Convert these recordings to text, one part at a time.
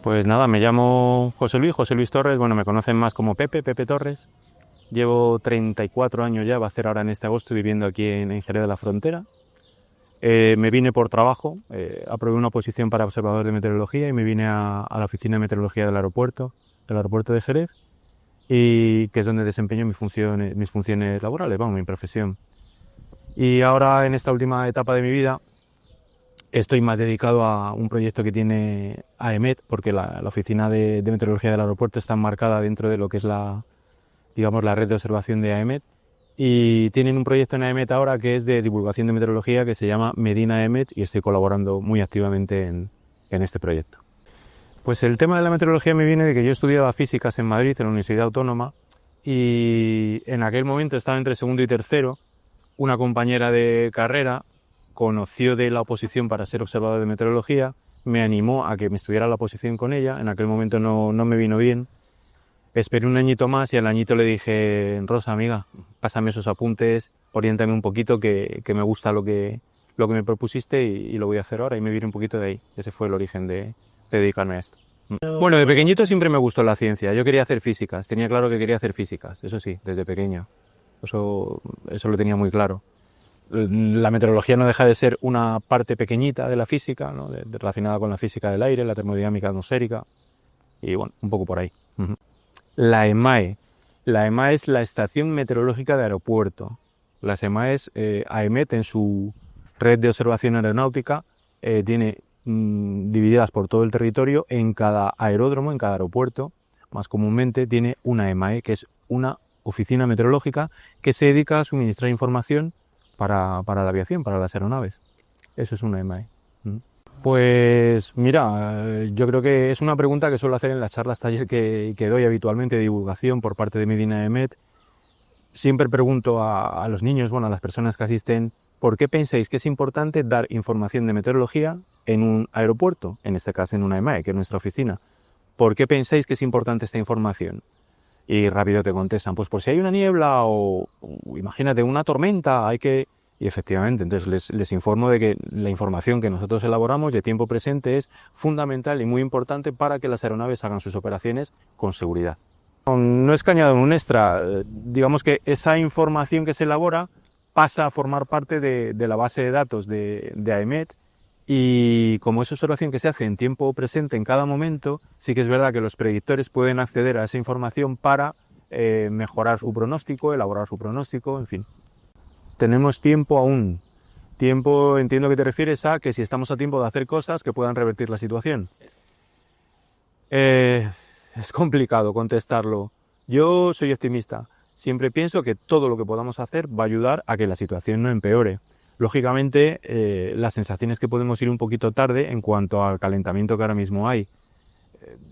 Pues nada, me llamo José Luis Torres, bueno, me conocen más como Pepe Torres. Llevo 34 años ya, va a ser ahora en este agosto, viviendo aquí en Jerez de la Frontera. Me vine por trabajo, aprobé una posición para observador de meteorología y me vine a la oficina de meteorología del aeropuerto de Jerez, y que es donde desempeño mis funciones laborales, vamos, mi profesión. Y ahora, en esta última etapa de mi vida, estoy más dedicado a un proyecto que tiene AEMET, porque la oficina de meteorología del aeropuerto está enmarcada dentro de lo que es digamos, la red de observación de AEMET, y tienen un proyecto en AEMET ahora que es de divulgación de meteorología, que se llama Medina AEMET, y estoy colaborando muy activamente en este proyecto. Pues el tema de la meteorología me viene de que yo estudiaba físicas en Madrid, en la Universidad Autónoma, y en aquel momento estaba entre segundo y tercero. Una compañera de carrera conoció de la oposición para ser observador de meteorología, me animó a que me estudiara la oposición con ella. En aquel momento no me vino bien. Esperé un añito más y al añito le dije: Rosa, amiga, pásame esos apuntes, oriéntame un poquito, que me gusta lo que me propusiste, y lo voy a hacer ahora. Y me vine un poquito de ahí. Ese fue el origen de dedicarme a esto. Bueno, de pequeñito siempre me gustó la ciencia. Yo quería hacer físicas, tenía claro que quería hacer físicas, eso sí, desde pequeño. Eso lo tenía muy claro. La meteorología no deja de ser una parte pequeñita de la física, ¿no? Relacionada con la física del aire, la termodinámica atmosférica, y bueno, un poco por ahí. La EMAE. La EMAE es la Estación Meteorológica de Aeropuerto. Las EMAEs, AEMET, en su red de observación aeronáutica, tiene divididas por todo el territorio. En cada aeródromo, en cada aeropuerto, más comúnmente, tiene una EMAE, que es una oficina meteorológica que se dedica a suministrar información para la aviación, para las aeronaves. Eso es una EMAE. Pues mira, yo creo que es una pregunta que suelo hacer en las charlas taller que doy habitualmente de divulgación por parte de Medina AEMET. Siempre pregunto a los niños, bueno, a las personas que asisten: ¿por qué pensáis que es importante dar información de meteorología en un aeropuerto? En este caso, en una EMAE, que es nuestra oficina. ¿Por qué pensáis que es importante esta información? Y rápido te contestan: pues por si hay una niebla o imagínate una tormenta, hay que... Y efectivamente, entonces les informo de que la información que nosotros elaboramos de tiempo presente es fundamental y muy importante para que las aeronaves hagan sus operaciones con seguridad. No es que añadan un extra, digamos que esa información que se elabora pasa a formar parte de la base de datos de AEMET, y como es observación que se hace en tiempo presente en cada momento, sí que es verdad que los predictores pueden acceder a esa información para mejorar su pronóstico, elaborar su pronóstico, en fin. Tenemos tiempo aún. Tiempo, entiendo que te refieres a que si estamos a tiempo de hacer cosas que puedan revertir la situación. Es complicado contestarlo. Yo soy optimista. Siempre pienso que todo lo que podamos hacer va a ayudar a que la situación no empeore. Lógicamente, las sensaciones que podemos ir un poquito tarde en cuanto al calentamiento que ahora mismo hay.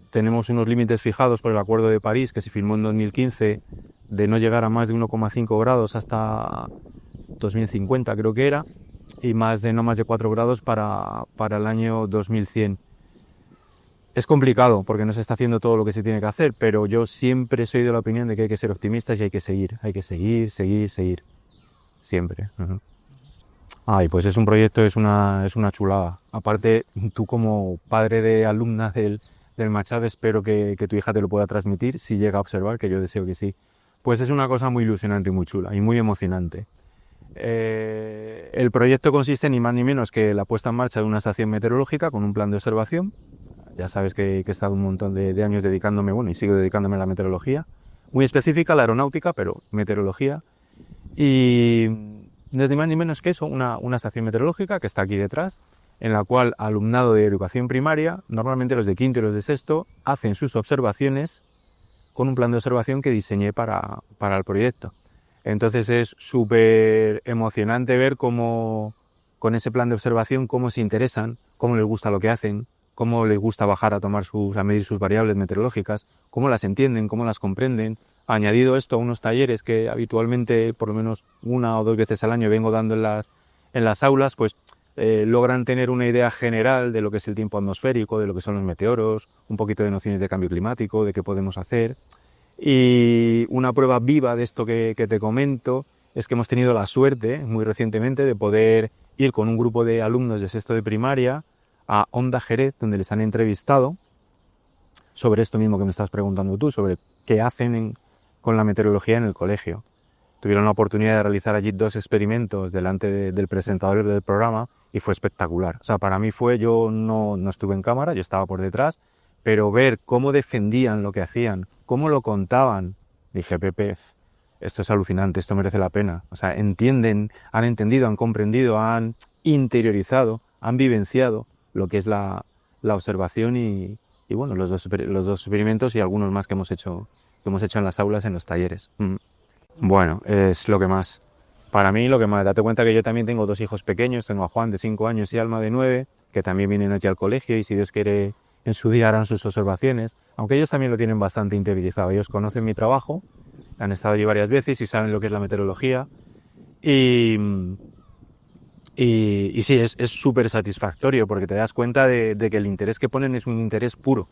Tenemos unos límites fijados por el Acuerdo de París, que se firmó en 2015, de no llegar a más de 1,5 grados hasta 2050, creo que era, y no más de 4 grados para el año 2100. Es complicado porque no se está haciendo todo lo que se tiene que hacer, pero yo siempre soy de la opinión de que hay que ser optimistas y hay que seguir, siempre. Ay, pues es un proyecto, es una chulada. Aparte, tú como padre de alumna del Machado, espero que tu hija te lo pueda transmitir, si llega a observar, que yo deseo que sí. Pues es una cosa muy ilusionante y muy chula y muy emocionante. El proyecto consiste ni más ni menos que la puesta en marcha de una estación meteorológica con un plan de observación. Ya sabes que he estado un montón de años dedicándome, bueno, y sigo dedicándome a la meteorología, muy específica, a la aeronáutica, pero meteorología. Y no es ni más ni menos que eso, una estación meteorológica que está aquí detrás, en la cual alumnado de educación primaria, normalmente los de quinto y los de sexto, hacen sus observaciones con un plan de observación que diseñé para el proyecto. Entonces es súper emocionante ver cómo, con ese plan de observación, cómo se interesan, cómo les gusta lo que hacen, cómo les gusta bajar a medir sus variables meteorológicas, cómo las entienden, cómo las comprenden. Añadido esto a unos talleres que habitualmente, por lo menos 1 o 2 veces al año, vengo dando en las aulas, pues logran tener una idea general de lo que es el tiempo atmosférico, de lo que son los meteoros, un poquito de nociones de cambio climático, de qué podemos hacer. Y una prueba viva de esto que te comento es que hemos tenido la suerte, muy recientemente, de poder ir con un grupo de alumnos de sexto de primaria a Onda Jerez, donde les han entrevistado, sobre esto mismo que me estás preguntando tú, sobre qué hacen con la meteorología en el colegio. Tuvieron la oportunidad de realizar allí 2 experimentos delante del presentador del programa y fue espectacular. O sea, para mí yo no estuve en cámara, yo estaba por detrás, pero ver cómo defendían lo que hacían, cómo lo contaban, dije, Pepe, esto es alucinante, esto merece la pena. O sea, han entendido, han comprendido, han interiorizado, han vivenciado lo que es la observación y bueno, los dos experimentos y algunos más que hemos hecho en las aulas, en los talleres. Bueno, es lo que más. Para mí, lo que más. Date cuenta que yo también tengo 2 hijos pequeños, tengo a Juan de 5 años y Alma de 9, que también vienen aquí al colegio y si Dios quiere, en su día harán sus observaciones, aunque ellos también lo tienen bastante interiorizado. Ellos conocen mi trabajo, han estado allí varias veces y saben lo que es la meteorología. Y sí, es súper satisfactorio porque te das cuenta de que el interés que ponen es un interés puro.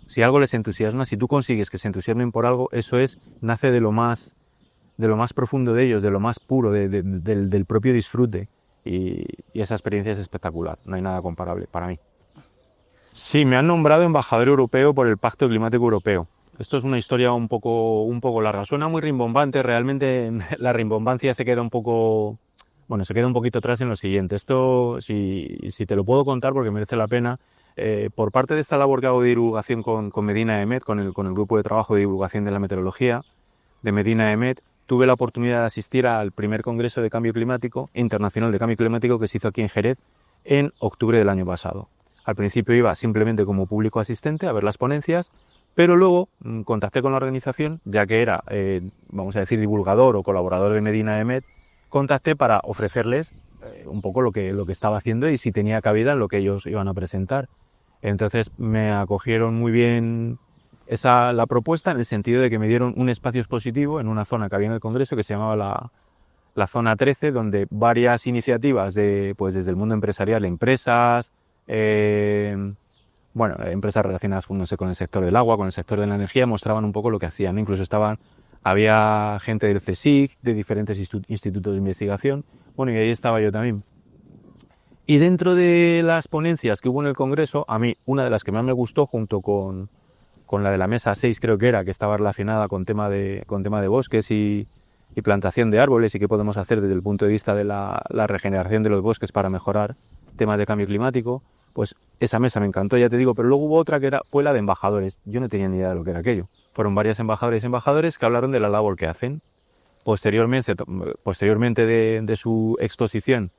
Si algo les entusiasma, si tú consigues que se entusiasmen por algo, eso nace de lo más profundo de ellos, de lo más puro, del propio disfrute. Y esa experiencia es espectacular, no hay nada comparable para mí. Sí, me han nombrado embajador europeo por el Pacto Climático Europeo. Esto es una historia un poco larga. Suena muy rimbombante, realmente la rimbombancia se queda un poquito atrás en lo siguiente. Esto, si te lo puedo contar porque merece la pena, por parte de esta labor que hago de divulgación con Medina EMET, con el grupo de trabajo de divulgación de la meteorología de Medina EMET, tuve la oportunidad de asistir al primer Congreso de Cambio Climático, Internacional de Cambio Climático, que se hizo aquí en Jerez en octubre del año pasado. Al principio iba simplemente como público asistente a ver las ponencias, pero luego contacté con la organización, ya que era, vamos a decir, divulgador o colaborador de Medina EMET, contacté para ofrecerles un poco lo que estaba haciendo y si tenía cabida en lo que ellos iban a presentar. Entonces me acogieron muy bien la propuesta en el sentido de que me dieron un espacio expositivo en una zona que había en el Congreso que se llamaba la zona 13, donde varias iniciativas desde el mundo empresarial, empresas, empresas relacionadas, no sé, con el sector del agua, con el sector de la energía, mostraban un poco lo que hacían, ¿no? Incluso había gente del CSIC, de diferentes institutos de investigación, bueno, y ahí estaba yo también. Y dentro de las ponencias que hubo en el Congreso, a mí una de las que más me gustó, junto con la de la mesa 6 creo que era, que estaba relacionada con tema de bosques y plantación de árboles y qué podemos hacer desde el punto de vista de la regeneración de los bosques para mejorar temas de cambio climático, pues esa mesa me encantó, ya te digo, pero luego hubo otra que fue la de embajadores. Yo no tenía ni idea de lo que era aquello. Fueron varias embajadores que hablaron de la labor que hacen. Posteriormente de su exposición,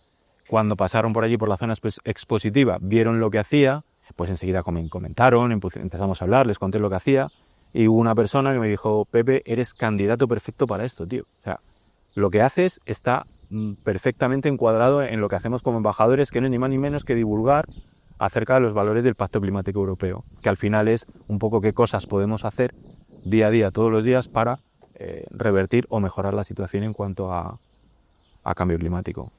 cuando pasaron por allí por la zona expositiva, vieron lo que hacía, pues enseguida comentaron, empezamos a hablar, les conté lo que hacía y hubo una persona que me dijo, Pepe, eres candidato perfecto para esto, tío. O sea, lo que haces está perfectamente encuadrado en lo que hacemos como embajadores, que no es ni más ni menos que divulgar acerca de los valores del Pacto Climático Europeo, que al final es un poco qué cosas podemos hacer día a día, todos los días, para revertir o mejorar la situación en cuanto a cambio climático.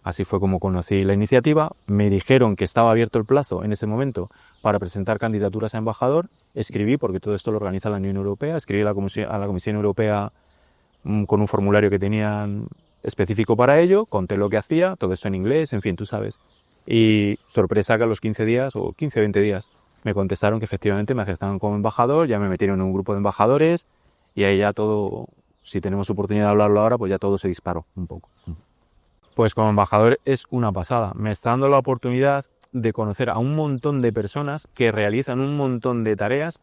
Así fue como conocí la iniciativa, me dijeron que estaba abierto el plazo en ese momento para presentar candidaturas a embajador, escribí, porque todo esto lo organiza la Unión Europea, escribí a la Comisión Europea con un formulario que tenían específico para ello, conté lo que hacía, todo eso en inglés, en fin, tú sabes. Y sorpresa que a los 15 días o 15 o 20 días me contestaron que efectivamente me gestaron como embajador, ya me metieron en un grupo de embajadores y ahí ya todo, si tenemos oportunidad de hablarlo ahora, pues ya todo se disparó un poco. Pues como embajador es una pasada, me está dando la oportunidad de conocer a un montón de personas que realizan un montón de tareas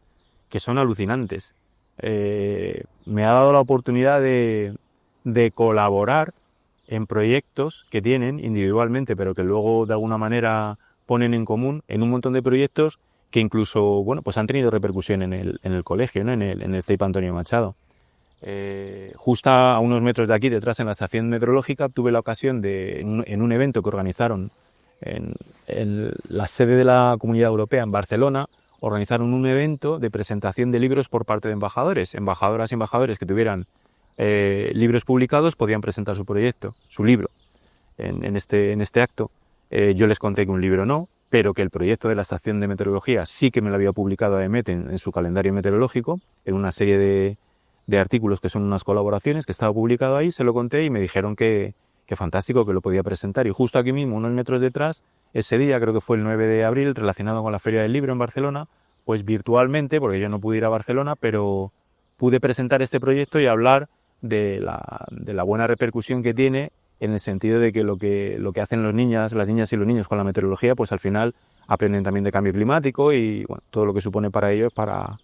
que son alucinantes. Me ha dado la oportunidad de colaborar en proyectos que tienen individualmente, pero que luego de alguna manera ponen en común en un montón de proyectos que incluso, bueno, pues han tenido repercusión en el colegio, ¿no? en el CEIP Antonio Machado. Justo a unos metros de aquí, detrás en la estación meteorológica, tuve la ocasión en un evento que organizaron en la sede de la Comunidad Europea en Barcelona, organizaron un evento de presentación de libros por parte de embajadores. Embajadoras y embajadores que tuvieran libros publicados podían presentar su proyecto, su libro, en este acto. Yo les conté que un libro no, pero que el proyecto de la estación de meteorología sí que me lo había publicado AEMET en su calendario meteorológico, en una serie de artículos que son unas colaboraciones que estaba publicado ahí, se lo conté y me dijeron que fantástico, que lo podía presentar. Y justo aquí mismo, unos metros detrás, ese día, creo que fue el 9 de abril, relacionado con la Feria del Libro en Barcelona, pues virtualmente, porque yo no pude ir a Barcelona, pero pude presentar este proyecto y hablar de la buena repercusión que tiene, en el sentido de que lo que hacen las niñas y los niños con la meteorología, pues al final aprenden también de cambio climático y bueno, todo lo que supone para ellos para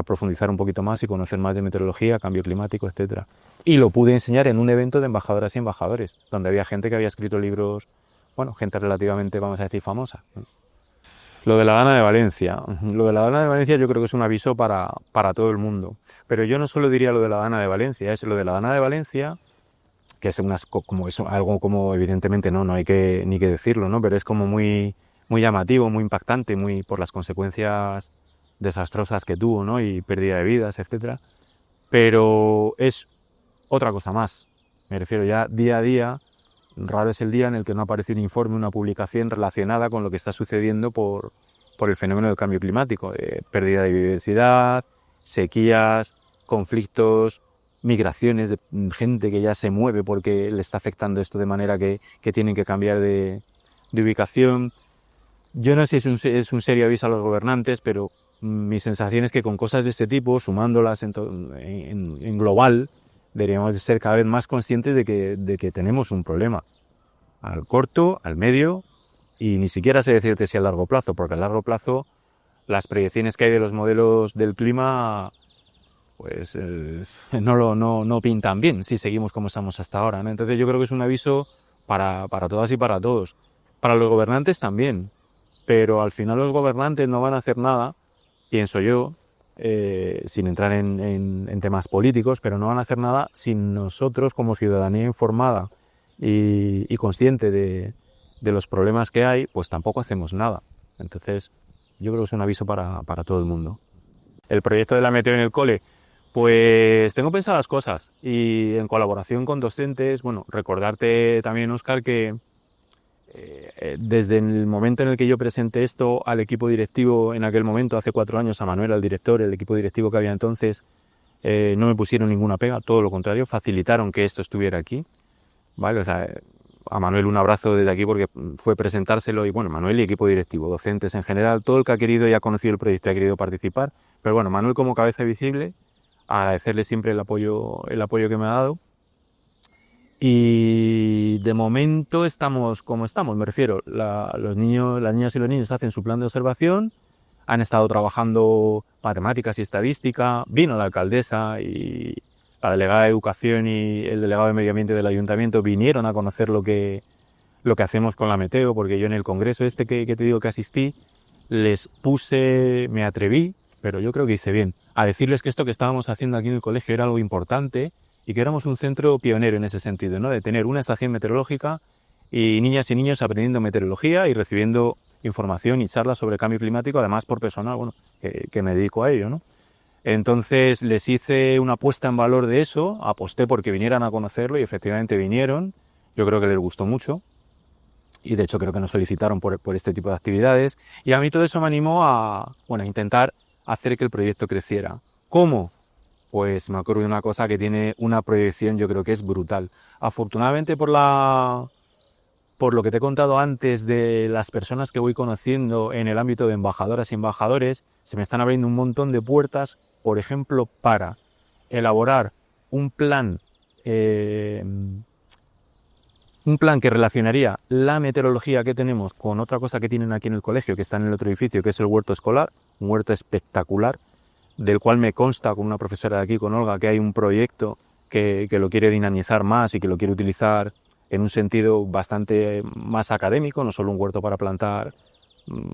profundizar un poquito más y conocer más de meteorología, cambio climático, etcétera. Y lo pude enseñar en un evento de embajadoras y embajadores, donde había gente que había escrito libros, bueno, gente relativamente, vamos a decir, famosa, ¿no? Lo de la Dana de Valencia. Lo de la Dana de Valencia yo creo que es un aviso para todo el mundo. Pero yo no solo diría lo de la Dana de Valencia, es lo de la Dana de Valencia, que es como eso, algo como evidentemente no hay que ni que decirlo, ¿no? Pero es como muy, muy llamativo, muy impactante, muy por las consecuencias desastrosas que tuvo, ¿no? Y pérdida de vidas, etcétera. Pero es otra cosa más. Me refiero ya día a día. Raro es el día en el que no aparece un informe, una publicación relacionada con lo que está sucediendo por el fenómeno del cambio climático, de pérdida de biodiversidad, sequías, conflictos, migraciones de gente que ya se mueve porque le está afectando esto de manera que tienen que cambiar de ubicación. Yo no sé si es un serio aviso a los gobernantes, pero mi sensación es que con cosas de este tipo, sumándolas en global, deberíamos ser cada vez más conscientes de que tenemos un problema al corto, al medio y ni siquiera sé decirte si a largo plazo, porque a largo plazo las proyecciones que hay de los modelos del clima pues no pintan bien si seguimos como estamos hasta ahora, ¿no? Entonces yo creo que es un aviso para todas y para todos. Para los gobernantes también, pero al final los gobernantes no van a hacer nada, pienso yo, sin entrar en temas políticos, pero no van a hacer nada sin nosotros como ciudadanía informada y consciente de los problemas que hay, pues tampoco hacemos nada. Entonces yo creo que es un aviso para todo el mundo. El proyecto de la meteo en el cole, pues tengo pensadas cosas y en colaboración con docentes, bueno, recordarte también, Óscar, que desde el momento en el que yo presenté esto al equipo directivo, en aquel momento, hace 4 años, a Manuel, al director, el equipo directivo que había entonces, no me pusieron ninguna pega, todo lo contrario, facilitaron que esto estuviera aquí, ¿vale? O sea, a Manuel un abrazo desde aquí porque fue presentárselo y bueno, Manuel y equipo directivo, docentes en general, todo el que ha querido y ha conocido el proyecto y ha querido participar, pero bueno, Manuel como cabeza visible, agradecerle siempre el apoyo que me ha dado. Y de momento estamos como estamos, me refiero, las niñas y los niños hacen su plan de observación, han estado trabajando matemáticas y estadística, vino la alcaldesa y la delegada de Educación y el delegado de Medio Ambiente del Ayuntamiento vinieron a conocer lo que hacemos con la meteo, porque yo en el congreso que te digo que asistí, me atreví, pero yo creo que hice bien, a decirles que esto que estábamos haciendo aquí en el colegio era algo importante y que éramos un centro pionero en ese sentido, ¿no? De tener una estación meteorológica y niñas y niños aprendiendo meteorología y recibiendo información y charlas sobre cambio climático, además por personal, bueno, que me dedico a ello, ¿no? Entonces les hice una puesta en valor de eso, aposté porque vinieran a conocerlo y efectivamente vinieron, yo creo que les gustó mucho y de hecho creo que nos felicitaron por este tipo de actividades y a mí todo eso me animó a intentar hacer que el proyecto creciera. ¿Cómo? Pues me ocurre una cosa que tiene una proyección, yo creo que es brutal. Afortunadamente por lo que te he contado antes de las personas que voy conociendo en el ámbito de embajadoras y embajadores, se me están abriendo un montón de puertas, por ejemplo, para elaborar un plan que relacionaría la meteorología que tenemos con otra cosa que tienen aquí en el colegio, que está en el otro edificio, que es el huerto escolar, un huerto espectacular, del cual me consta con una profesora de aquí, con Olga, que hay un proyecto que lo quiere dinamizar más y que lo quiere utilizar en un sentido bastante más académico, no solo un huerto para plantar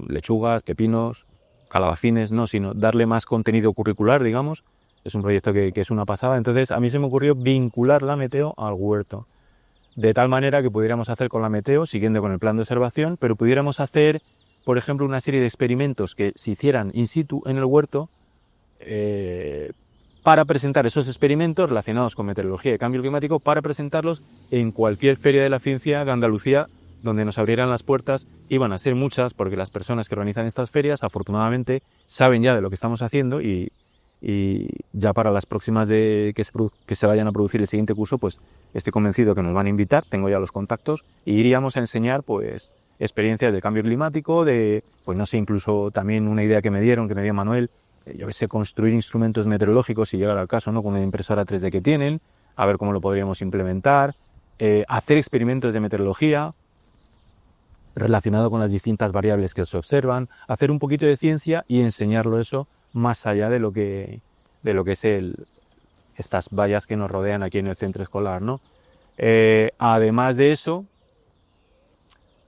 lechugas, pepinos, calabacines, no, sino darle más contenido curricular, digamos. Es un proyecto que es una pasada. Entonces a mí se me ocurrió vincular la meteo al huerto, de tal manera que pudiéramos hacer con la meteo, siguiendo con el plan de observación, pero pudiéramos hacer, por ejemplo, una serie de experimentos que se hicieran in situ en el huerto, para presentar esos experimentos relacionados con meteorología y cambio climático, para presentarlos en cualquier feria de la ciencia de Andalucía donde nos abrieran las puertas. Iban a ser muchas porque las personas que organizan estas ferias afortunadamente saben ya de lo que estamos haciendo y ya para las próximas que se vayan a producir el siguiente curso, pues estoy convencido que nos van a invitar, tengo ya los contactos y iríamos a enseñar pues experiencias de cambio climático, de, pues no sé, incluso también una idea que me dio Manuel, yo que sé, construir instrumentos meteorológicos si llegara al caso, ¿no? Con una impresora 3D que tienen, a ver cómo lo podríamos implementar, hacer experimentos de meteorología relacionado con las distintas variables que se observan, hacer un poquito de ciencia y enseñarlo eso más allá de lo que es estas vallas que nos rodean aquí en el centro escolar, ¿no? Además de eso,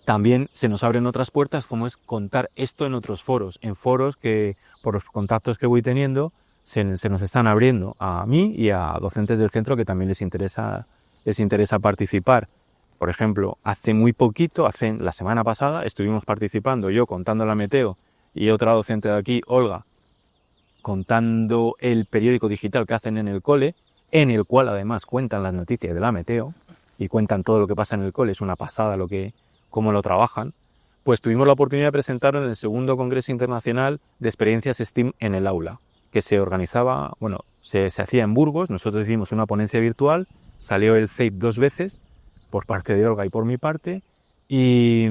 también se nos abren otras puertas, como es contar esto en otros foros, en foros que por los contactos que voy teniendo se nos están abriendo a mí y a docentes del centro que también les interesa participar. Por ejemplo, hace muy poquito, la semana pasada, estuvimos participando yo contando la meteo y otra docente de aquí, Olga, contando el periódico digital que hacen en el cole, en el cual además cuentan las noticias de la meteo y cuentan todo lo que pasa en el cole, es una pasada cómo lo trabajan. Pues tuvimos la oportunidad de presentarlo en el segundo Congreso Internacional de Experiencias STEAM en el Aula, que se organizaba, se hacía en Burgos. Nosotros hicimos una ponencia virtual, salió el CEIP 2 veces, por parte de Olga y por mi parte, y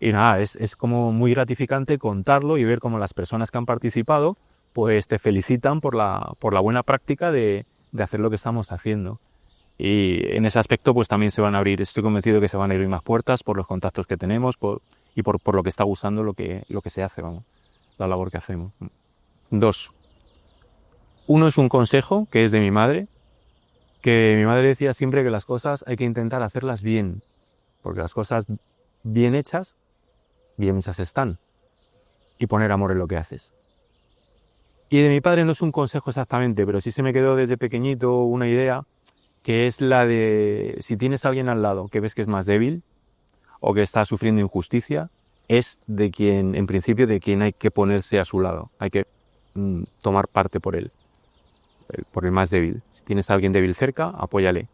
nada, es como muy gratificante contarlo y ver cómo las personas que han participado pues te felicitan por la buena práctica de hacer lo que estamos haciendo. Y en ese aspecto pues también se van a abrir, estoy convencido que se van a abrir más puertas por los contactos que tenemos y por lo que está gustando lo que se hace, la labor que hacemos. 2. Uno es un consejo que es de mi madre, que mi madre decía siempre que las cosas hay que intentar hacerlas bien, porque las cosas bien hechas están, y poner amor en lo que haces. Y de mi padre no es un consejo exactamente, pero sí se me quedó desde pequeñito una idea, que es la de si tienes a alguien al lado que ves que es más débil o que está sufriendo injusticia, es de quien, en principio, de quien hay que ponerse a su lado, hay que tomar parte por él, por el más débil. Si tienes a alguien débil cerca, apóyale.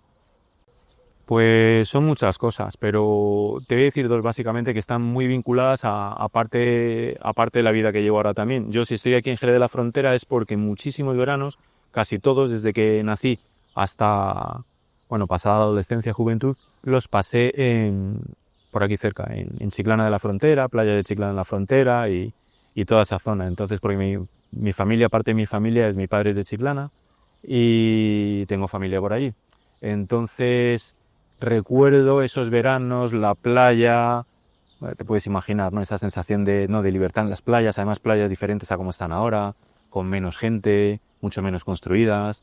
Pues son muchas cosas, pero te voy a decir dos básicamente que están muy vinculadas a parte de la vida que llevo ahora también. Yo si estoy aquí en Jerez de la Frontera es porque muchísimos veranos, casi todos desde que nací hasta, pasada la adolescencia, juventud, los pasé por aquí cerca, en Chiclana de la Frontera, playa de Chiclana de la Frontera y toda esa zona. Entonces, porque mi familia, parte de mi familia, mi padre es de Chiclana y tengo familia por allí. Entonces, recuerdo esos veranos, la playa, te puedes imaginar, ¿no? Esa sensación de libertad en las playas, además playas diferentes a como están ahora, con menos gente, mucho menos construidas.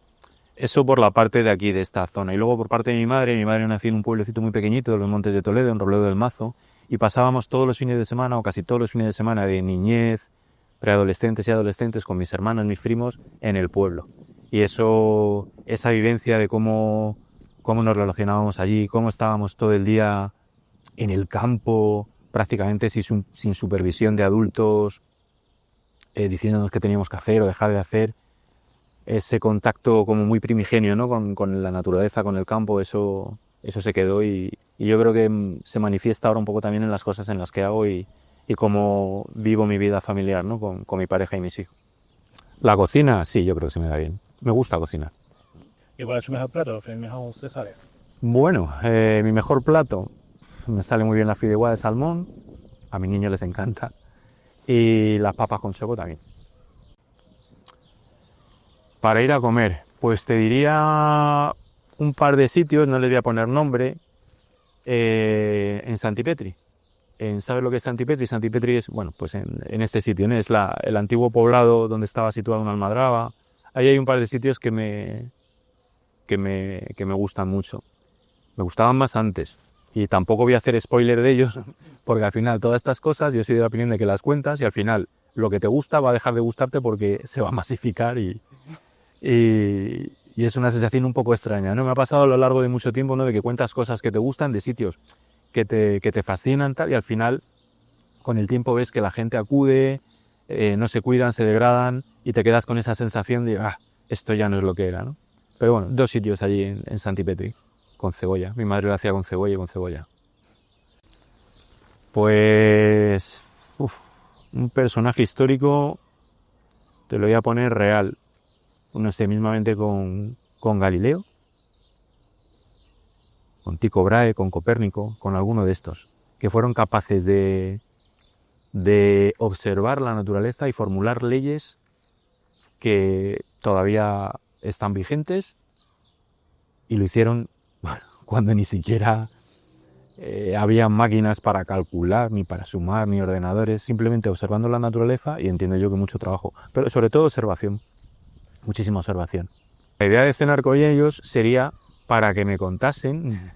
Eso por la parte de aquí, de esta zona. Y luego por parte de mi madre nació en un pueblecito muy pequeñito de los Montes de Toledo, en Robledo del Mazo, y pasábamos todos los fines de semana, o casi todos los fines de semana de niñez, preadolescentes y adolescentes, con mis hermanos, mis primos, en el pueblo. Y esa vivencia de cómo nos relacionábamos allí, cómo estábamos todo el día en el campo, prácticamente sin supervisión de adultos, diciéndonos qué teníamos que hacer o dejar de hacer. Ese contacto como muy primigenio, ¿no? con la naturaleza, con el campo, eso se quedó y yo creo que se manifiesta ahora un poco también en las cosas en las que hago y cómo vivo mi vida familiar, ¿no? con mi pareja y mis hijos. La cocina, sí, yo creo que se me da bien. Me gusta cocinar. ¿Y cuál es su mejor plato? ¿El mejor usted sabe? Bueno, mi mejor plato, me sale muy bien la fideuá de salmón, a mis niños les encanta, y las papas con choco también. Para ir a comer, pues te diría un par de sitios, no les voy a poner nombre, en Santipetri. ¿Sabes lo que es Santipetri? Santipetri es, pues en este sitio, ¿no? Es el antiguo poblado donde estaba situada una almadraba. Ahí hay un par de sitios que me gustan mucho. Me gustaban más antes. Y tampoco voy a hacer spoiler de ellos, porque al final todas estas cosas, yo soy de la opinión de que las cuentas y al final lo que te gusta va a dejar de gustarte porque se va a masificar y es una sensación un poco extraña, ¿no? Me ha pasado a lo largo de mucho tiempo, ¿no? De que cuentas cosas que te gustan, de sitios que te fascinan tal, y al final con el tiempo ves que la gente acude, no se cuidan, se degradan y te quedas con esa sensación de esto ya no es lo que era, ¿no? Pero bueno, 2 sitios allí en Santipetri, con cebolla. Mi madre lo hacía con cebolla y con cebolla. Pues un personaje histórico te lo voy a poner real. No sé, mismamente con Galileo, con Tycho Brahe, con Copérnico, con alguno de estos. que fueron capaces de observar la naturaleza y formular leyes que todavía están vigentes, y lo hicieron cuando ni siquiera había máquinas para calcular, ni para sumar, ni ordenadores, simplemente observando la naturaleza, y entiendo yo que mucho trabajo, pero sobre todo observación, muchísima observación. La idea de cenar con ellos sería para que me contasen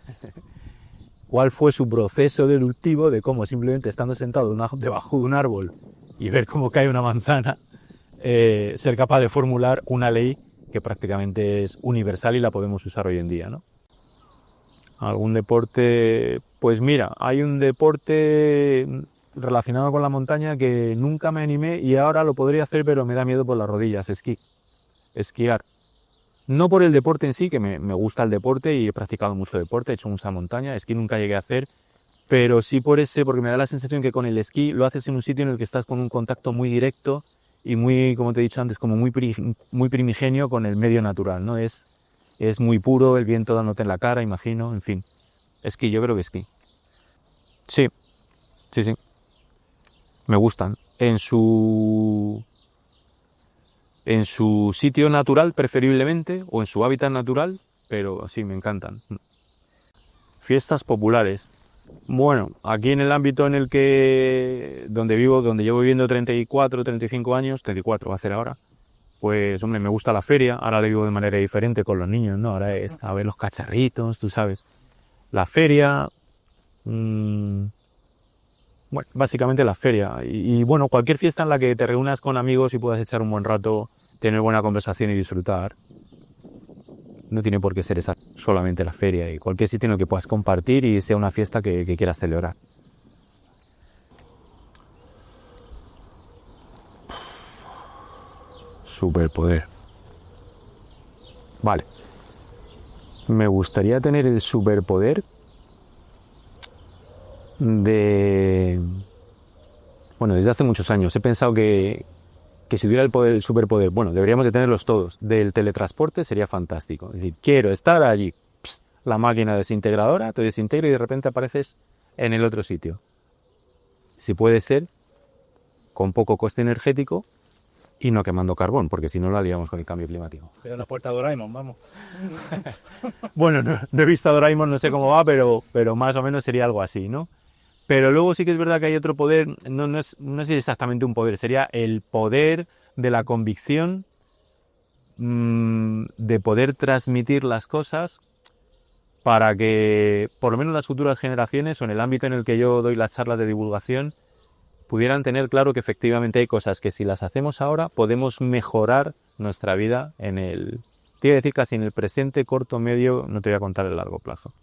cuál fue su proceso deductivo de cómo, simplemente estando sentado debajo de un árbol y ver cómo cae una manzana, ser capaz de formular una ley que prácticamente es universal y la podemos usar hoy en día, ¿no? ¿Algún deporte? Pues mira, hay un deporte relacionado con la montaña que nunca me animé y ahora lo podría hacer, pero me da miedo por las rodillas: esquiar. No por el deporte en sí, que me gusta el deporte y he practicado mucho deporte, he hecho mucha montaña, esquí nunca llegué a hacer, pero sí porque me da la sensación que con el esquí lo haces en un sitio en el que estás con un contacto muy directo y muy, como te he dicho antes, como muy primigenio con el medio natural, ¿no? Es muy puro, el viento dándote en la cara, imagino, en fin. Esquí, yo creo que esquí. Sí, sí. Me gustan. En su sitio natural, preferiblemente, o en su hábitat natural, pero sí, me encantan. Fiestas populares. Bueno, aquí en el ámbito en el que donde vivo, donde llevo viviendo 34, 35 años, 34 va a ser ahora, pues hombre, me gusta la feria. Ahora la vivo de manera diferente con los niños, ¿no? Ahora es a ver los cacharritos, tú sabes. La feria, bueno, básicamente la feria. Y bueno, cualquier fiesta en la que te reúnas con amigos y puedas echar un buen rato, tener buena conversación y disfrutar. No tiene por qué ser esa solamente la feria, y cualquier sitio en el que puedas compartir y sea una fiesta que quieras celebrar. Superpoder. Vale. Me gustaría tener el superpoder de... Bueno, desde hace muchos años he pensado que si tuviera el superpoder, bueno, deberíamos de tenerlos todos, del teletransporte, sería fantástico. Es decir, quiero estar allí, la máquina desintegradora te desintegra y de repente apareces en el otro sitio. Si puede ser, con poco coste energético y no quemando carbón, porque si no la liamos con el cambio climático. Pero la puerta de Doraemon, vamos. Bueno, no he visto a Doraemon, no sé cómo va, pero más o menos sería algo así, ¿no? Pero luego sí que es verdad que hay otro poder, no es exactamente un poder, sería el poder de la convicción, de poder transmitir las cosas para que por lo menos las futuras generaciones, o en el ámbito en el que yo doy las charlas de divulgación, pudieran tener claro que efectivamente hay cosas que si las hacemos ahora podemos mejorar nuestra vida te iba a decir casi en el presente, corto, medio, no te voy a contar el largo plazo.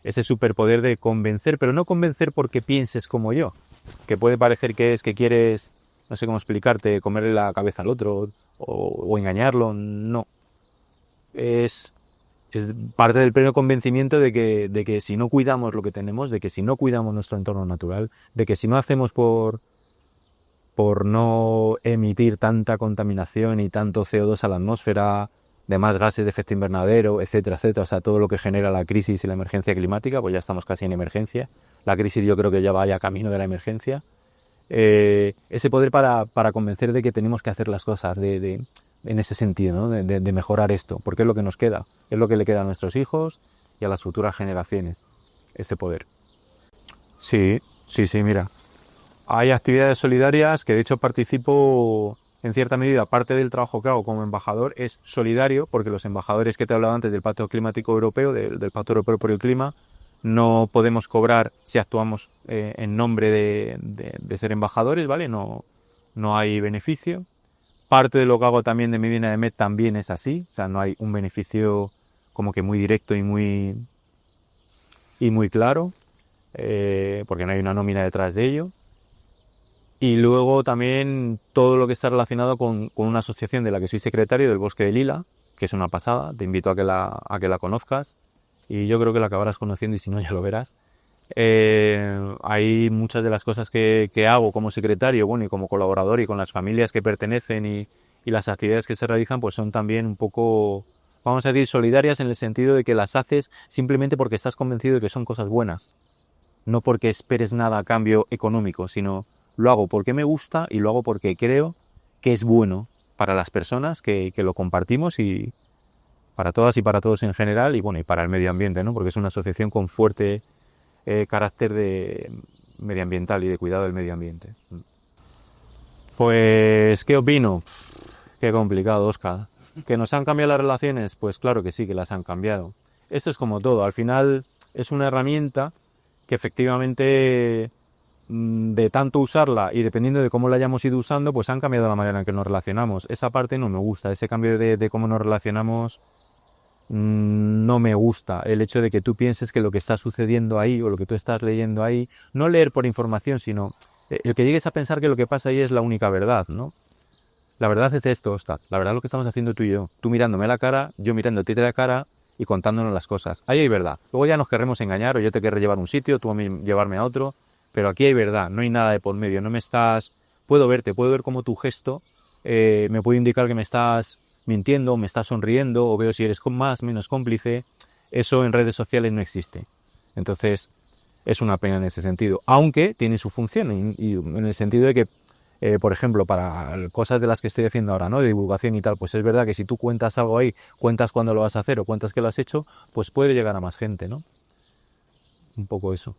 Ese superpoder de convencer, pero no convencer porque pienses como yo, que puede parecer que es que quieres, no sé cómo explicarte, comerle la cabeza al otro o engañarlo. No. Es parte del pleno convencimiento de que si no cuidamos lo que tenemos, de que si no cuidamos nuestro entorno natural, de que si no hacemos por no emitir tanta contaminación y tanto CO2 a la atmósfera, de más gases de efecto invernadero, etcétera, etcétera, o sea, todo lo que genera la crisis y la emergencia climática, pues ya estamos casi en emergencia. La crisis yo creo que ya vaya camino de la emergencia. Ese poder para convencer de que tenemos que hacer las cosas en ese sentido, ¿no? de mejorar esto, porque es lo que nos queda, es lo que le queda a nuestros hijos y a las futuras generaciones, ese poder. Sí, mira. Hay actividades solidarias que de hecho participo en cierta medida. Parte del trabajo que hago como embajador es solidario, porque los embajadores que te hablaba antes del Pacto Climático Europeo, del Pacto Europeo por el Clima, no podemos cobrar si actuamos en nombre de ser embajadores, ¿vale? No hay beneficio. Parte de lo que hago también de Medina de Met también es así, o sea, no hay un beneficio como que muy directo y muy claro, porque no hay una nómina detrás de ello. Y luego también todo lo que está relacionado con una asociación de la que soy secretario, del Bosque de Lila, que es una pasada, te invito a que la conozcas, y yo creo que la acabarás conociendo, y si no ya lo verás. Hay muchas de las cosas que hago como secretario, bueno, y como colaborador, y con las familias que pertenecen y las actividades que se realizan, pues son también un poco, vamos a decir, solidarias, en el sentido de que las haces simplemente porque estás convencido de que son cosas buenas. no porque esperes nada a cambio económico, sino lo hago porque me gusta y lo hago porque creo que es bueno para las personas que lo compartimos y para todas y para todos en general y bueno, y para el medio ambiente, ¿no? Porque es una asociación con fuerte carácter de medioambiental y de cuidado del medio ambiente. Pues, ¿qué opino? Qué complicado, Óscar. ¿Que nos han cambiado las relaciones? Pues claro que sí, que las han cambiado. Esto es como todo, al final es una herramienta que efectivamente de tanto usarla y dependiendo de cómo la hayamos ido usando, pues han cambiado la manera en que nos relacionamos. Esa parte no me gusta, ese cambio de cómo nos relacionamos no me gusta. El hecho de que tú pienses que lo que está sucediendo ahí o lo que tú estás leyendo ahí, no leer por información, sino el que llegues a pensar que lo que pasa ahí es la única verdad, ¿no? La verdad es esto, Ostad. La verdad es lo que estamos haciendo tú y yo. Tú mirándome la cara, yo mirándote la cara y contándonos las cosas. Ahí hay verdad. Luego ya nos querremos engañar o yo te querré llevar a un sitio, tú a mí llevarme a otro. Pero aquí hay verdad, no hay nada de por medio. No me estás... Puedo verte, puedo ver cómo tu gesto me puede indicar que me estás mintiendo, me estás sonriendo o veo si eres más, menos cómplice. Eso en redes sociales no existe. Entonces es una pena en ese sentido. Aunque tiene su función y en el sentido de que por ejemplo, para cosas de las que estoy haciendo ahora, ¿no? De divulgación y tal, pues es verdad que si tú cuentas algo ahí, cuentas cuándo lo vas a hacer o cuentas que lo has hecho, pues puede llegar a más gente, ¿no? Un poco eso.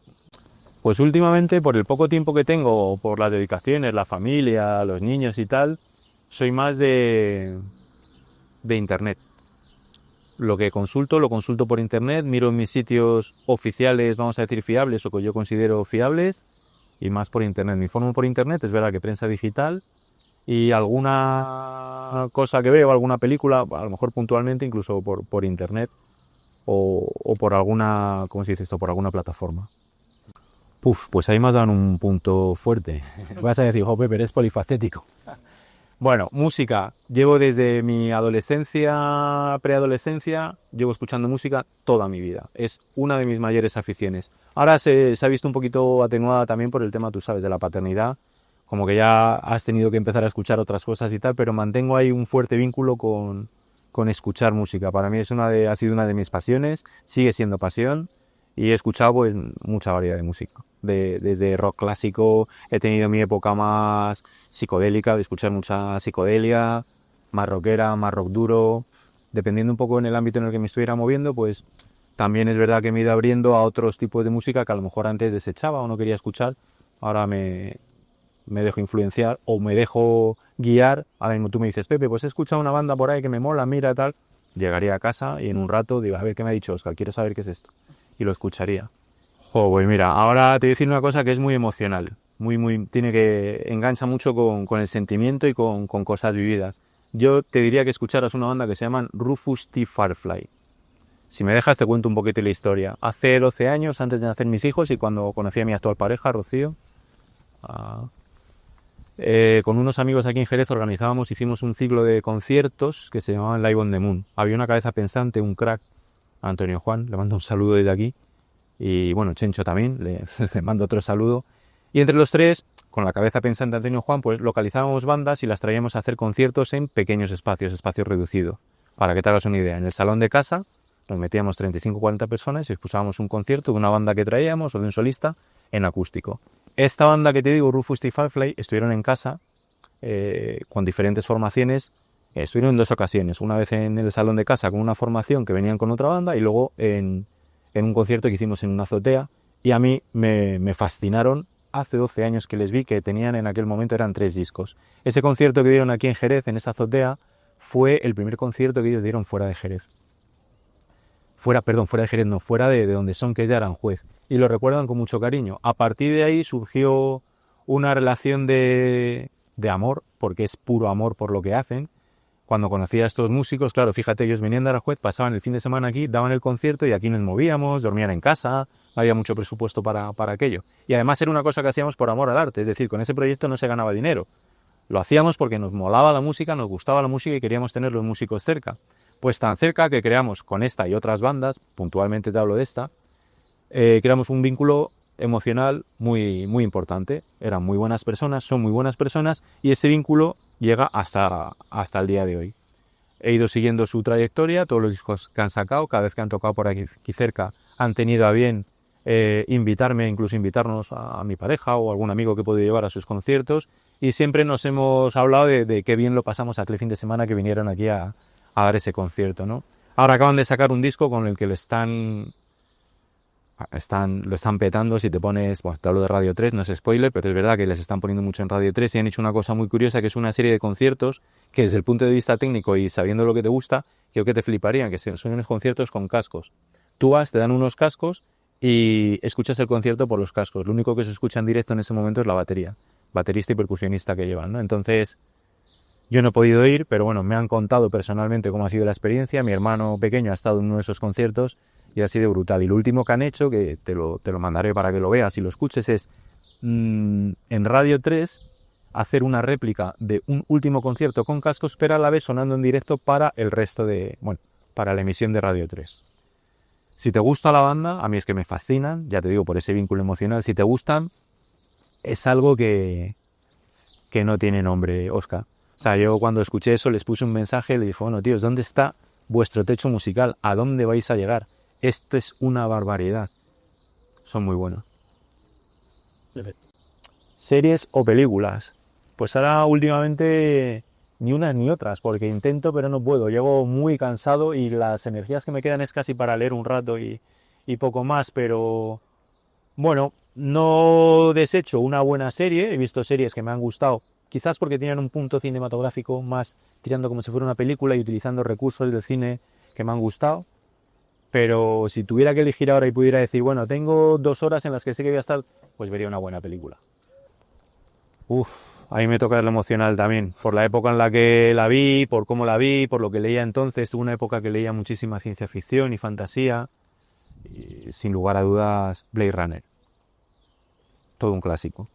Pues últimamente, por el poco tiempo que tengo, por las dedicaciones, la familia, los niños y tal, soy más de internet. Lo que consulto, lo consulto por internet, miro en mis sitios oficiales, vamos a decir fiables o que yo considero fiables, y más por internet. Me informo por internet, es verdad que prensa digital y alguna cosa que veo, alguna película, a lo mejor puntualmente incluso por internet o por alguna, ¿cómo se dice esto? Por alguna plataforma. Puf, pues ahí me has dado un punto fuerte. Vas a decir, joder, pero eres polifacético. Bueno, música. Llevo desde mi adolescencia, preadolescencia, llevo escuchando música toda mi vida. Es una de mis mayores aficiones. Ahora se ha visto un poquito atenuada también por el tema, tú sabes, de la paternidad. Como que ya has tenido que empezar a escuchar otras cosas y tal, pero mantengo ahí un fuerte vínculo con escuchar música. Para mí ha sido una de mis pasiones, sigue siendo pasión. Y he escuchado pues, mucha variedad de música. Desde rock clásico, he tenido mi época más psicodélica, de escuchar mucha psicodelia, más rockera, más rock duro. Dependiendo un poco en el ámbito en el que me estuviera moviendo, pues también es verdad que me he ido abriendo a otros tipos de música que a lo mejor antes desechaba o no quería escuchar. Ahora me dejo influenciar o me dejo guiar. Ahora mismo tú me dices, Pepe, pues he escuchado una banda por ahí que me mola, mira tal. Llegaría a casa y en un rato digo, a ver qué me ha dicho Óscar, quiero saber qué es esto. Y lo escucharía. Pues mira, ahora te voy a decir una cosa que es muy emocional, engancha mucho con el sentimiento y con cosas vividas. Yo te diría que escucharas una banda que se llaman Rufus T. Firefly. Si me dejas te cuento un poquito la historia. Hace 12 años, antes de nacer mis hijos y cuando conocí a mi actual pareja, Rocío, con unos amigos aquí en Jerez hicimos un ciclo de conciertos que se llamaban Live on the Moon. Había una cabeza pensante, un crack, Antonio Juan, le mando un saludo desde aquí. Y bueno, Chencho también, le mando otro saludo. Y entre los tres, con la cabeza pensante de Antonio Juan, pues localizábamos bandas y las traíamos a hacer conciertos en pequeños espacios reducidos. Para que te hagas una idea, en el salón de casa nos metíamos 35 o 40 personas y escuchábamos un concierto de una banda que traíamos o de un solista en acústico. Esta banda que te digo, Rufus T. Firefly, estuvieron en casa con diferentes formaciones. Estuvieron en 2 ocasiones, una vez en el salón de casa con una formación que venían con otra banda y luego en un concierto que hicimos en una azotea y a mí me fascinaron. Hace 12 años que les vi, que tenían en aquel momento, eran 3 discos. Ese concierto que dieron aquí en Jerez, en esa azotea, fue el primer concierto que ellos dieron fuera de Jerez. Fuera de Jerez, no, fuera de donde son, que es de Aranjuez. Y lo recuerdan con mucho cariño. A partir de ahí surgió una relación de amor, porque es puro amor por lo que hacen. Cuando conocí a estos músicos, claro, fíjate, ellos venían de Aranjuez, pasaban el fin de semana aquí, daban el concierto y aquí nos movíamos, dormían en casa, no había mucho presupuesto para aquello. Y además era una cosa que hacíamos por amor al arte, es decir, con ese proyecto no se ganaba dinero. Lo hacíamos porque nos molaba la música, nos gustaba la música y queríamos tener los músicos cerca. Pues tan cerca que creamos con esta y otras bandas, puntualmente te hablo de esta, creamos un vínculo emocional muy, muy importante. Eran muy buenas personas, son muy buenas personas y ese vínculo llega hasta el día de hoy. He ido siguiendo su trayectoria, todos los discos que han sacado, cada vez que han tocado por aquí cerca, han tenido a bien invitarme, incluso invitarnos a mi pareja o algún amigo que puede llevar a sus conciertos, y siempre nos hemos hablado de qué bien lo pasamos aquel fin de semana que vinieron aquí a dar ese concierto, ¿no? Ahora acaban de sacar un disco con el que lo están petando. Si te pones, bueno, te hablo de Radio 3, no es spoiler, pero es verdad que les están poniendo mucho en Radio 3 y han hecho una cosa muy curiosa, que es una serie de conciertos que desde el punto de vista técnico y sabiendo lo que te gusta, creo que te fliparían, que son unos conciertos con cascos. Tú vas, te dan unos cascos y escuchas el concierto por los cascos. Lo único que se escucha en directo en ese momento es la batería, baterista y percusionista que llevan, ¿no? Entonces, yo no he podido ir, pero bueno, me han contado personalmente cómo ha sido la experiencia. Mi hermano pequeño ha estado en uno de esos conciertos y ha sido brutal. Y lo último que han hecho, que te lo mandaré para que lo veas y lo escuches, es en Radio 3 hacer una réplica de un último concierto con cascos, pero a la vez sonando en directo para el resto para la emisión de Radio 3. Si te gusta la banda, a mí es que me fascinan, ya te digo, por ese vínculo emocional. Si te gustan, es algo que no tiene nombre, Óscar. O sea, yo cuando escuché eso les puse un mensaje y les dije, bueno, tíos, ¿dónde está vuestro techo musical? ¿A dónde vais a llegar? Esto es una barbaridad. Son muy buenos. ¿Series o películas? Pues ahora últimamente ni unas ni otras, porque intento pero no puedo. Llego muy cansado y las energías que me quedan es casi para leer un rato y poco más, pero bueno, no desecho una buena serie. He visto series que me han gustado, quizás porque tienen un punto cinematográfico más tirando como si fuera una película y utilizando recursos del cine que me han gustado. Pero si tuviera que elegir ahora y pudiera decir, bueno, tengo 2 horas en las que sé que voy a estar, pues vería una buena película. Ahí me toca lo emocional también, por la época en la que la vi, por cómo la vi, por lo que leía entonces. Tuve una época que leía muchísima ciencia ficción y fantasía, y sin lugar a dudas Blade Runner. Todo un clásico.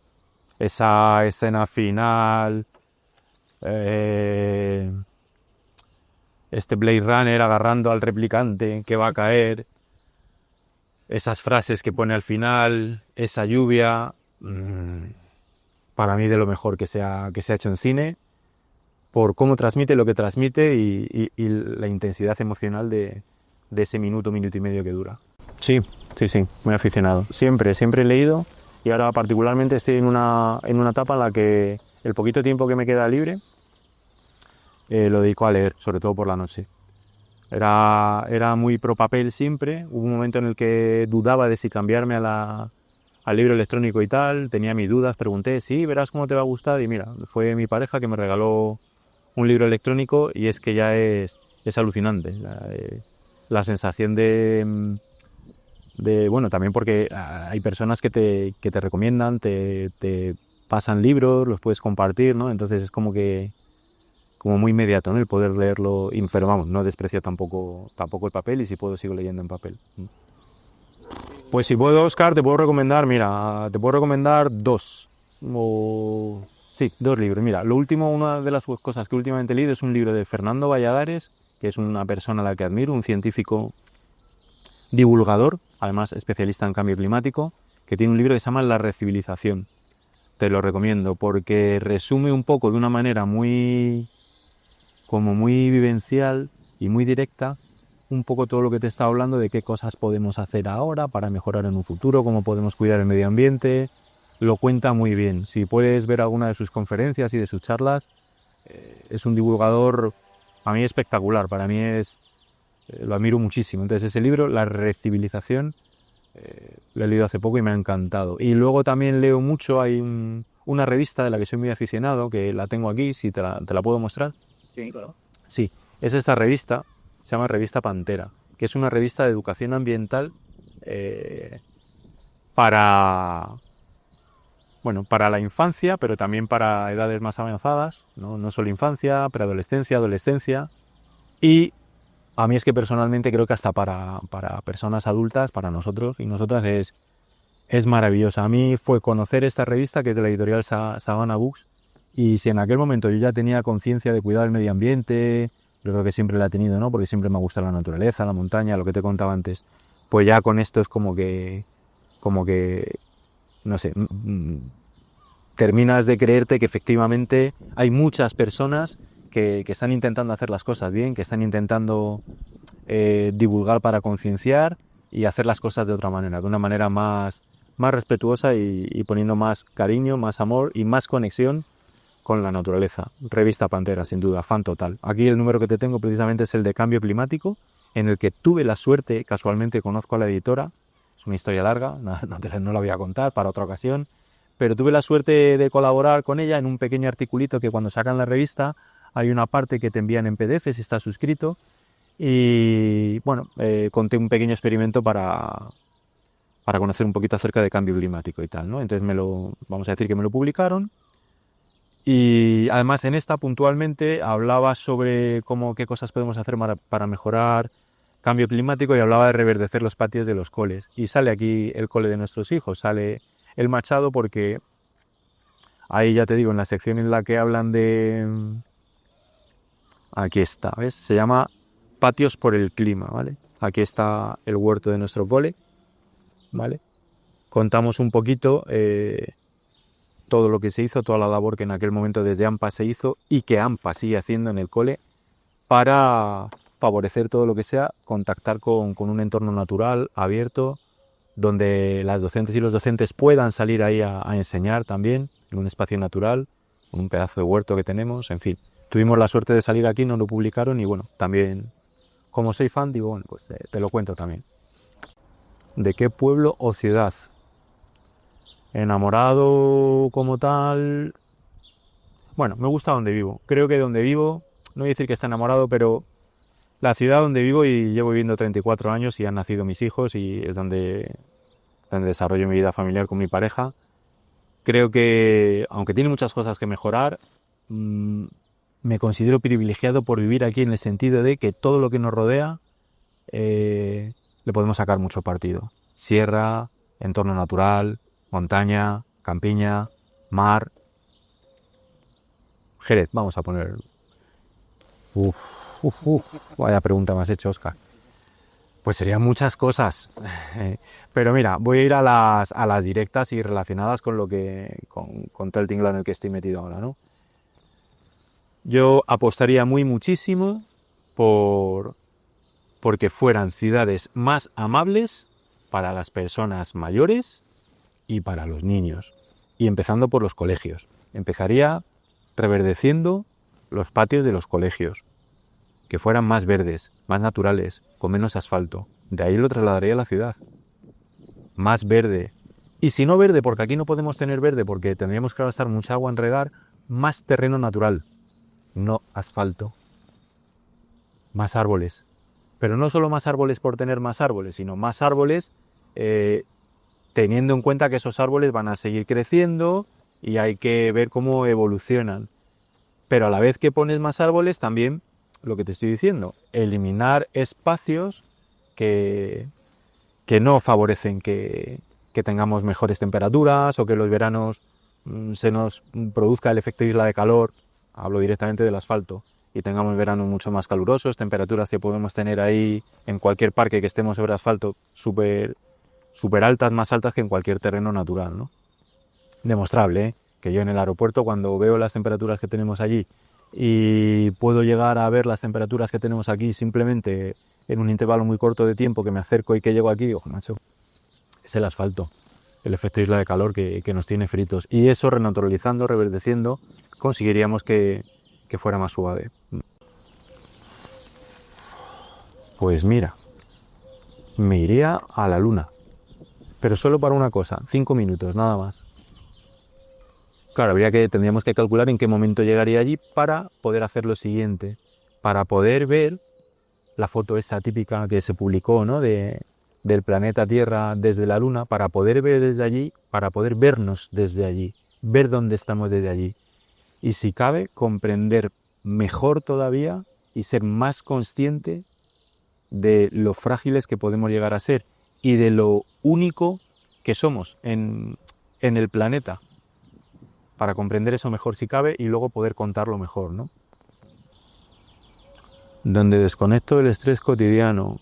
Esa escena final, este Blade Runner agarrando al replicante que va a caer, esas frases que pone al final, esa lluvia, para mí de lo mejor que se ha hecho en cine, por cómo transmite lo que transmite y la intensidad emocional de ese minuto y medio que dura. Sí, muy aficionado. Siempre he leído y ahora particularmente estoy en una etapa en la que el poquito tiempo que me queda libre lo dedico a leer, sobre todo por la noche. Era muy pro papel siempre. Hubo un momento en el que dudaba de si cambiarme al libro electrónico y tal, tenía mis dudas, pregunté, sí, verás cómo te va a gustar, y mira, fue mi pareja que me regaló un libro electrónico y es que ya es alucinante. La sensación de bueno, también porque hay personas que te recomiendan, te pasan libros, los puedes compartir, ¿no? Entonces es como muy inmediato, ¿no? El poder leerlo, pero vamos, no desprecio tampoco el papel, y si puedo sigo leyendo en papel. Pues si puedo, Óscar, te puedo recomendar 2. Sí, 2 libros. Mira, una de las cosas que últimamente he leído es un libro de Fernando Valladares, que es una persona a la que admiro, un científico divulgador, además especialista en cambio climático, que tiene un libro que se llama La recivilización. Te lo recomiendo porque resume un poco de una manera muy vivencial y muy directa un poco todo lo que te está hablando de qué cosas podemos hacer ahora para mejorar en un futuro, cómo podemos cuidar el medio ambiente. Lo cuenta muy bien. Si puedes ver alguna de sus conferencias y de sus charlas, es un divulgador a mí espectacular. Para mí lo admiro muchísimo. Entonces ese libro, La recivilización, lo he leído hace poco y me ha encantado. Y luego también leo mucho, hay una revista de la que soy muy aficionado, que la tengo aquí, si te la puedo mostrar. Sí, claro. Sí, es esta revista, se llama Revista Pantera, que es una revista de educación ambiental para la infancia, pero también para edades más avanzadas, no solo infancia, preadolescencia, adolescencia. Y a mí es que personalmente creo que hasta para personas adultas, para nosotros y nosotras, es maravillosa. A mí fue conocer esta revista, que es de la editorial Savannah Books, y si en aquel momento yo ya tenía conciencia de cuidar el medio ambiente, yo creo que siempre la he tenido, ¿no? Porque siempre me gusta la naturaleza, la montaña, lo que te contaba antes, pues ya con esto es como que no sé, terminas de creerte que efectivamente hay muchas personas que están intentando hacer las cosas bien, que están intentando divulgar para concienciar, y hacer las cosas de otra manera, de una manera más respetuosa y poniendo más cariño, más amor y más conexión con la naturaleza. Revista Pantera, sin duda, fan total. Aquí el número que te tengo precisamente es el de cambio climático, en el que tuve la suerte, casualmente conozco a la editora, es una historia larga, no la voy a contar para otra ocasión, pero tuve la suerte de colaborar con ella en un pequeño articulito que cuando sacan la revista hay una parte que te envían en PDF si estás suscrito, y bueno, conté un pequeño experimento para conocer un poquito acerca de cambio climático y tal, ¿no? Entonces vamos a decir que me lo publicaron. Y además en esta puntualmente hablaba sobre qué cosas podemos hacer para mejorar cambio climático, y hablaba de reverdecer los patios de los coles. Y sale aquí el cole de nuestros hijos, sale el Machado, porque ahí ya te digo, en la sección en la que hablan de... Aquí está, ¿ves? Se llama Patios por el Clima, ¿vale? Aquí está el huerto de nuestro cole, ¿vale? Contamos un poquito... todo lo que se hizo, toda la labor que en aquel momento desde AMPA se hizo y que AMPA sigue haciendo en el cole para favorecer todo lo que sea, contactar con un entorno natural, abierto, donde las docentes y los docentes puedan salir ahí a enseñar también, en un espacio natural, con un pedazo de huerto que tenemos, en fin. Tuvimos la suerte de salir aquí, nos lo publicaron y bueno, también, como soy fan, digo, bueno, pues te lo cuento también. ¿De qué pueblo o ciudad? Enamorado como tal... Bueno, me gusta donde vivo. Creo que donde vivo, no voy a decir que está enamorado, pero la ciudad donde vivo, y llevo viviendo 34 años y han nacido mis hijos y es donde desarrollo mi vida familiar con mi pareja. Creo que, aunque tiene muchas cosas que mejorar, me considero privilegiado por vivir aquí, en el sentido de que todo lo que nos rodea le podemos sacar mucho partido. Sierra, entorno natural, montaña, campiña, mar. Jerez, vamos a poner... Vaya pregunta me has hecho, Óscar. Pues serían muchas cosas. Pero mira, voy a ir a las directas y relacionadas con con todo el tinglado en el que estoy metido ahora, ¿no? Yo apostaría muchísimo porque fueran ciudades más amables para las personas mayores y para los niños, y empezando por los colegios. Empezaría reverdeciendo los patios de los colegios, que fueran más verdes, más naturales, con menos asfalto. De ahí lo trasladaría a la ciudad. Más verde. Y si no verde, porque aquí no podemos tener verde, porque tendríamos que gastar mucha agua en regar, más terreno natural, no asfalto. Más árboles. Pero no solo más árboles por tener más árboles, sino más árboles teniendo en cuenta que esos árboles van a seguir creciendo y hay que ver cómo evolucionan. Pero a la vez que pones más árboles, también, lo que te estoy diciendo, eliminar espacios que no favorecen que tengamos mejores temperaturas o que los veranos se nos produzca el efecto isla de calor, hablo directamente del asfalto, y tengamos veranos mucho más calurosos, temperaturas que podemos tener ahí en cualquier parque que estemos sobre asfalto súper altas, más altas que en cualquier terreno natural, ¿no? Demostrable, ¿eh? Que yo en el aeropuerto, cuando veo las temperaturas que tenemos allí y puedo llegar a ver las temperaturas que tenemos aquí simplemente en un intervalo muy corto de tiempo, que me acerco y que llego aquí, ojo, macho, es el asfalto, el efecto isla de calor que nos tiene fritos. Y eso, renaturalizando, reverdeciendo, conseguiríamos que fuera más suave. Pues mira, me iría a la luna. Pero solo para una cosa, 5 minutos, nada más. Claro, tendríamos que calcular en qué momento llegaría allí para poder hacer lo siguiente, para poder ver la foto esa típica que se publicó, ¿no? Del planeta Tierra desde la Luna, para poder ver desde allí, para poder vernos desde allí, ver dónde estamos desde allí. Y si cabe, comprender mejor todavía y ser más consciente de lo frágiles que podemos llegar a ser y de lo único que somos en el planeta, para comprender eso mejor si cabe y luego poder contarlo mejor, ¿no? Donde desconecto el estrés cotidiano.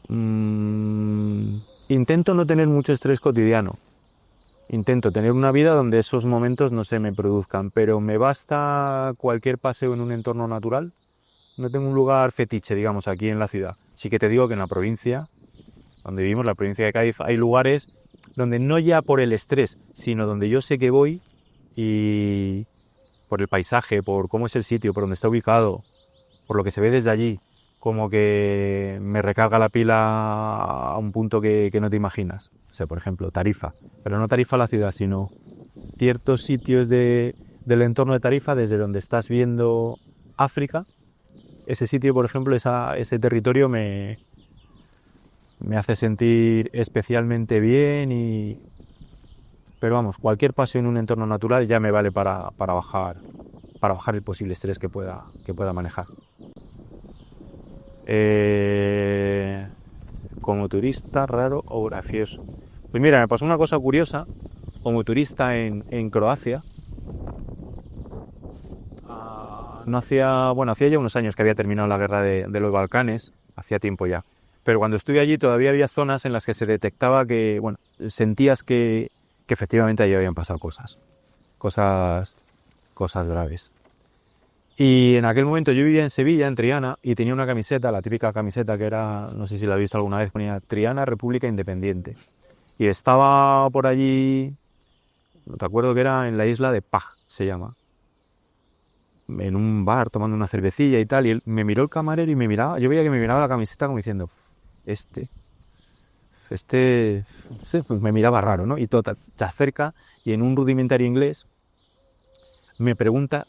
Intento no tener mucho estrés cotidiano. Intento tener una vida donde esos momentos no se me produzcan, pero me basta cualquier paseo en un entorno natural. No tengo un lugar fetiche, digamos, aquí en la ciudad. Sí que te digo que en la provincia donde vivimos, la provincia de Cádiz, hay lugares donde no ya por el estrés, sino donde yo sé que voy y por el paisaje, por cómo es el sitio, por dónde está ubicado, por lo que se ve desde allí, como que me recarga la pila a un punto que no te imaginas. O sea, por ejemplo, Tarifa, pero no Tarifa la ciudad, sino ciertos sitios del entorno de Tarifa, desde donde estás viendo África. Ese sitio, por ejemplo, ese territorio me hace sentir especialmente bien. Pero vamos, cualquier paso en un entorno natural ya me vale para bajar el posible estrés que pueda manejar. Como turista, raro o gracioso. Pues mira, me pasó una cosa curiosa como turista en Croacia. Hacía ya unos años que había terminado la guerra de los Balcanes, hacía tiempo ya. Pero cuando estuve allí todavía había zonas en las que se detectaba que, sentías que efectivamente allí habían pasado cosas graves. Y en aquel momento yo vivía en Sevilla, en Triana, y tenía una camiseta, la típica camiseta que era, no sé si la has visto alguna vez, ponía Triana, República Independiente. Y estaba por allí, no te acuerdo que era en la isla de Pag, se llama, en un bar tomando una cervecilla y tal, y él me miró el camarero y me miraba, yo veía que me miraba la camiseta como diciendo, este pues me miraba raro, ¿no? Y todo se acerca y en un rudimentario inglés me pregunta,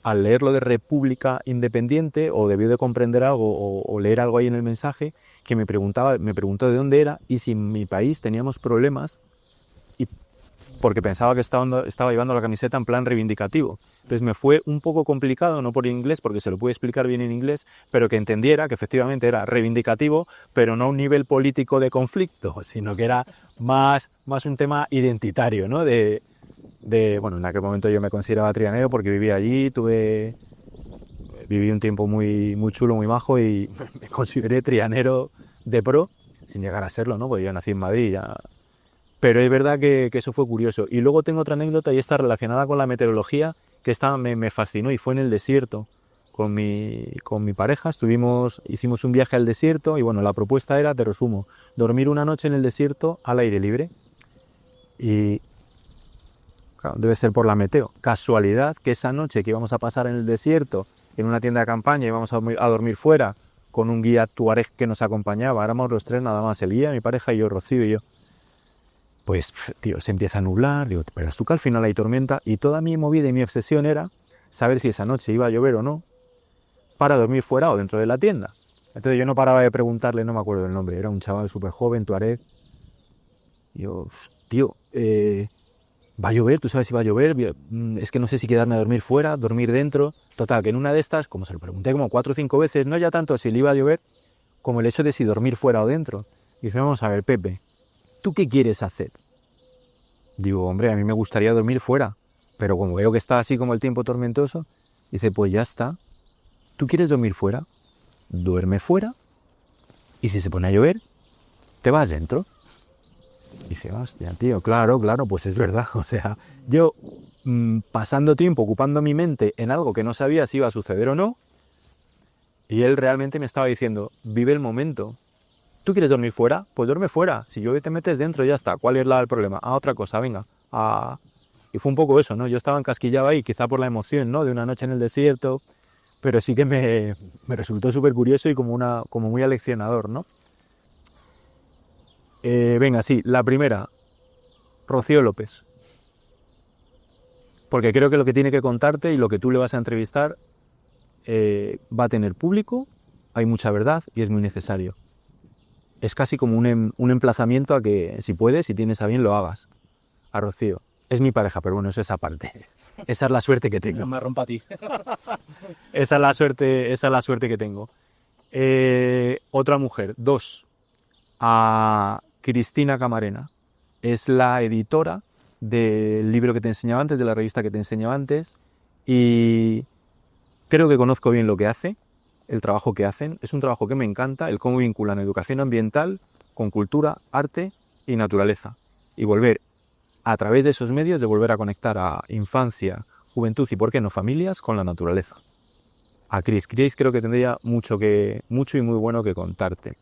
al leerlo de República Independiente, o debió de comprender algo o leer algo ahí en el mensaje, que me preguntó de dónde era y si en mi país teníamos problemas, y porque pensaba que estaba llevando la camiseta en plan reivindicativo. Entonces me fue un poco complicado, no por inglés, porque se lo pude explicar bien en inglés, pero que entendiera que efectivamente era reivindicativo, pero no a un nivel político de conflicto, sino que era más un tema identitario, ¿no? En aquel momento yo me consideraba trianero porque vivía allí, viví un tiempo muy, muy chulo, muy majo, y me consideré trianero de pro, sin llegar a serlo, ¿no? Porque yo nací en Madrid ya. Pero es verdad que eso fue curioso. Y luego tengo otra anécdota y está relacionada con la meteorología, que me fascinó, y fue en el desierto. Con mi pareja hicimos un viaje al desierto y la propuesta era, te resumo, dormir una noche en el desierto al aire libre. Y claro, debe ser por la meteo. Casualidad que esa noche que íbamos a pasar en el desierto, en una tienda de campaña, íbamos a dormir fuera con un guía tuareg que nos acompañaba. Éramos los tres nada más, el guía, mi pareja y yo, Rocío y yo. Pues, tío, se empieza a nublar, digo, pero tú que al final hay tormenta, y toda mi movida y mi obsesión era saber si esa noche iba a llover o no para dormir fuera o dentro de la tienda. Entonces yo no paraba de preguntarle, no me acuerdo del nombre, era un chaval súper joven, tuareg. Y yo, tío, ¿va a llover? ¿Tú sabes si va a llover? Es que no sé si quedarme a dormir fuera, dormir dentro. Total, que en una de estas, como se lo pregunté como 4 o 5 veces, no ya tanto si le iba a llover, como el hecho de si dormir fuera o dentro. Y dije, vamos a ver, Pepe, ¿tú qué quieres hacer? Digo, hombre, a mí me gustaría dormir fuera, pero como veo que está así como el tiempo tormentoso, dice, pues ya está. ¿Tú quieres dormir fuera? Duerme fuera, y si se pone a llover, te vas dentro. Dice, hostia, tío, claro, pues es verdad. O sea, yo pasando tiempo ocupando mi mente en algo que no sabía si iba a suceder o no, y él realmente me estaba diciendo, vive el momento. ¿Tú quieres dormir fuera? Pues duerme fuera. Si llueve te metes dentro, ya está. ¿Cuál es el problema? Otra cosa, venga. Y fue un poco eso, ¿no? Yo estaba encasquillado ahí, quizá por la emoción, ¿no? De una noche en el desierto, pero sí que me resultó súper curioso y como muy aleccionador, ¿no? Venga, sí, la primera, Rocío López. Porque creo que lo que tiene que contarte y lo que tú le vas a entrevistar va a tener público, hay mucha verdad y es muy necesario. Es casi como un emplazamiento a que, si puedes, si tienes a bien, lo hagas. A Rocío. Es mi pareja, pero bueno, eso es aparte. Esa es la suerte que tengo. Es marrón para ti. Esa es la suerte que tengo. Otra mujer, 2. A Cristina Camarena. Es la editora del libro que te enseñaba antes, de la revista que te enseñaba antes, y creo que conozco bien lo que hace, el trabajo que hacen. Es un trabajo que me encanta, el cómo vinculan educación ambiental con cultura, arte y naturaleza. Y volver, a través de esos medios, de volver a conectar a infancia, juventud y, por qué no, familias con la naturaleza. A Cris creo que tendría mucho y muy bueno que contarte.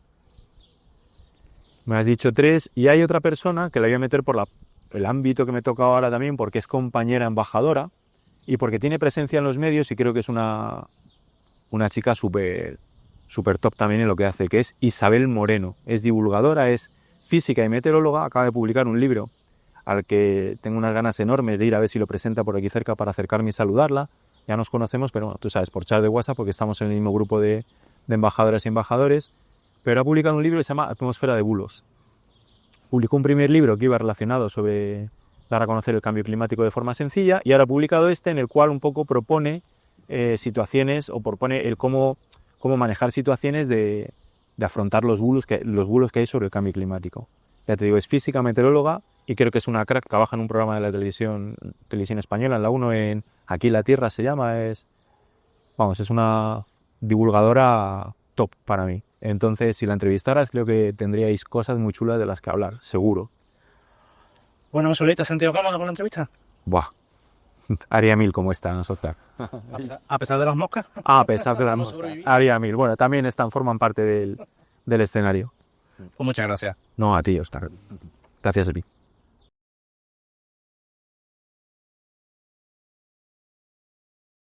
Me has dicho 3 y hay otra persona que la voy a meter por el ámbito que me toca ahora también porque es compañera embajadora y porque tiene presencia en los medios y creo que es una chica súper top también en lo que hace, que es Isabel Moreno. Es divulgadora, es física y meteoróloga, acaba de publicar un libro al que tengo unas ganas enormes de ir a ver si lo presenta por aquí cerca para acercarme y saludarla. Ya nos conocemos, pero bueno, tú sabes, por chat de WhatsApp, porque estamos en el mismo grupo de embajadoras y embajadores, pero ha publicado un libro que se llama Atmósfera de bulos. Publicó un primer libro que iba relacionado sobre dar a conocer el cambio climático de forma sencilla y ahora ha publicado este en el cual un poco propone situaciones o propone el cómo manejar situaciones de afrontar los bulos que hay sobre el cambio climático. Ya te digo, es física, meteoróloga y creo que es una crack, trabaja en un programa de la televisión española, en la 1, en Aquí la Tierra se llama, es una divulgadora top para mí. Entonces, si la entrevistaras, creo que tendríais cosas muy chulas de las que hablar, seguro. Bueno, Solís, ¿te has sentido cómodo con la entrevista? Buah, haría 1000 como esta, ¿no? A pesar de las moscas. A pesar de las moscas, haría 1000. Bueno, también forman parte del escenario. Pues muchas gracias. No, a ti, Oscar. Gracias a ti.